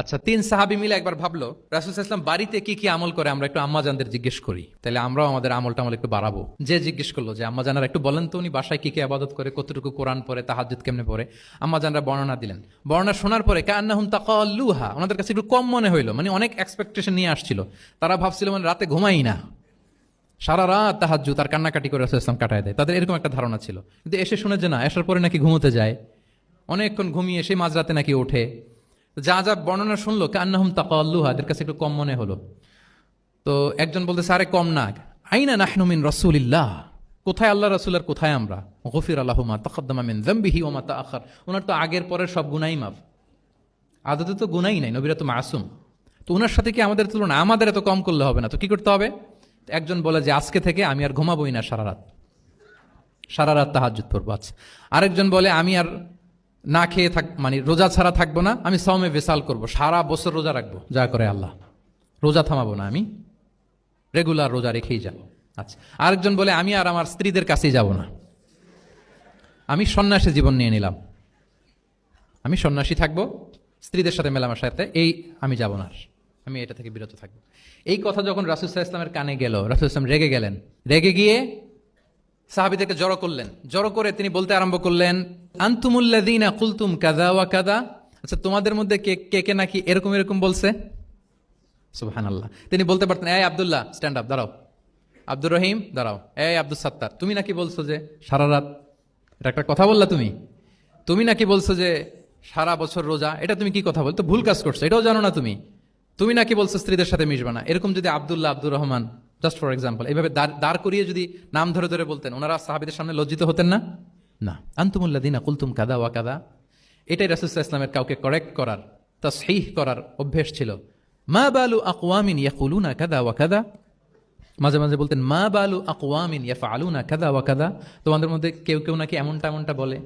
আচ্ছা, তিন সাহাবী মিলে একবার ভাবলো রাসূল সাল্লাল্লাহু আলাইহি ওয়াসাল্লাম বাড়িতে কি কি আমল করে আমরা একটু আম্মাজানদের জিজ্ঞেস করি, তাহলে আমরাও আমাদের আমল টামল একটু বাড়াবো। যে জিজ্ঞেস করলো যে আম্মাজানারা একটু বলেন তো উনি বাসায় কি কি ইবাদত করে, কতটুকু কোরআন পড়ে, তাহাজ্জুদ কেমনে পড়ে। আম্মাজানরা বর্ণনা দিলেন। বর্ণনা শোনার পরে কান্নাহুম তাকাল্লুহা, ওনাদের কাছে একটু কম মনে হইলো, মানে অনেক এক্সপেকটেশন নিয়ে আসছিল। তারা ভাবছিল মানে রাতে ঘুমাই না, সারা রাত তাহাজ্জুদ আর কান্নাকাটি করে রাসূল সাল্লাল্লাহু আলাইহি ওয়াসাল্লাম কাটায় দেয়, তাদের এরকম একটা ধারণা ছিল। কিন্তু এসে শুনে যে না, আসার পরে নাকি ঘুমোতে যায়, অনেকক্ষণ ঘুমিয়ে সেই মাঝরাতে নাকি ওঠে। যা যা বর্ণনা শুনলো কান্নাহুম তাকাল্লুহা, এদের কাছে একটু কম মনে হলো। তো একজন বলতেছে আরে কম না, আইনা নাহনু মিন রাসূলিল্লাহ, কোথায় আল্লাহ রাসূল আর কোথায় আমরা। গফির আল্লাহু মা তাকাদ্দামা মিন যামবিহি ওয়া মা তাআখার, ওনার তো আগের পরের সব গুনাহই মাফ। আদতে তো গুনাহই নাই, নবীরা তো মাসুম। তো ওনার সাথে কি আমাদের তুলনা, আমাদের এত কম করলে হবে না, তো কি করতে হবে। একজন বলে যে আজকে থেকে আমি আর ঘুমাবোই না সারা রাত তাহাজ্জুদ পড়বো। আচ্ছা, আরেকজন বলে আমি আর না খেয়ে মানে রোজা ছাড়া থাকবো না, আমি সওমে বিসাল করব, সারা বছর রোজা রাখবো, যা করে আল্লাহ, রোজা থামাবো না, আমি রেগুলার রোজা রেখেই যাবো। আচ্ছা, আরেকজন বলে আমি আর আমার স্ত্রীদের কাছেই যাব না, আমি সন্ন্যাসী জীবন নিয়ে নিলাম, আমি সন্ন্যাসী থাকবো, স্ত্রীদের সাথে মেলামেশাতে এই আমি যাব না, আমি এটা থেকে বিরত থাকবো। এই কথা যখন রাসূল সাল্লাল্লাহু আলাইহি ওয়াসাল্লামের কানে গেল, রাসূল সাল্লাল্লাহু আলাইহি ওয়াসাল্লাম রেগে গেলেন। রেগে গিয়ে সাহাবীদেরকে জড়ো করলেন। জড়ো করে তিনি বলতে আরম্ভ করলেন, আনতুমুল্লাযীনা কুলতুম কাযা ওয়া কাযা, আচ্ছা তোমাদের মধ্যে কে কে কে নাকি এরকম এরকম বলছে। সুবহানাল্লাহ। তিনি বলতে পারতেন এই আব্দুল্লাহ স্ট্যান্ড আপ, দাঁড়াও, আব্দুর রহিম দাঁড়াও, এই আব্দুল সাত্তার তুমি নাকি বলছো যে সারা রাত, এটা একটা কথা বললা তুমি, তুমি নাকি বলছো যে সারা বছর রোজা, এটা তুমি কি কথা বলতো, ভুল কাজ করছো, এটাও জানো না তুমি, তুমি নাকি বলছো স্ত্রীদের সাথে মিশবা না। এরকম যদি Abdullah, Abdur Rahman, just for example, এইভাবে দাঁড় করিয়ে যদি নাম ধরে ধরে বলতেন, ওনারা সাহাবীদের সামনে লজ্জিত হতেন না। না, আনতুমুল্লাযীনা কুলতুম কাযা ওয়া কাযা, এটাই রাসূল সাল্লাল্লাহু আলাইহি ওয়াসাল্লামের কাউকে কারেক্ট করার, তাসহিহ করার অভ্যেস ছিল। মা বালু আকওয়ামিন ইয়াকুলুনা কাযা ওয়া কাযা, মাঝে মাঝে বলতেন মা বালু আকওয়ামিন ইয়াফআলুনা কাযা ওয়া কাযা, তোমাদের মধ্যে কেউ কেউ নাকি এমনটা এমনটা বলে।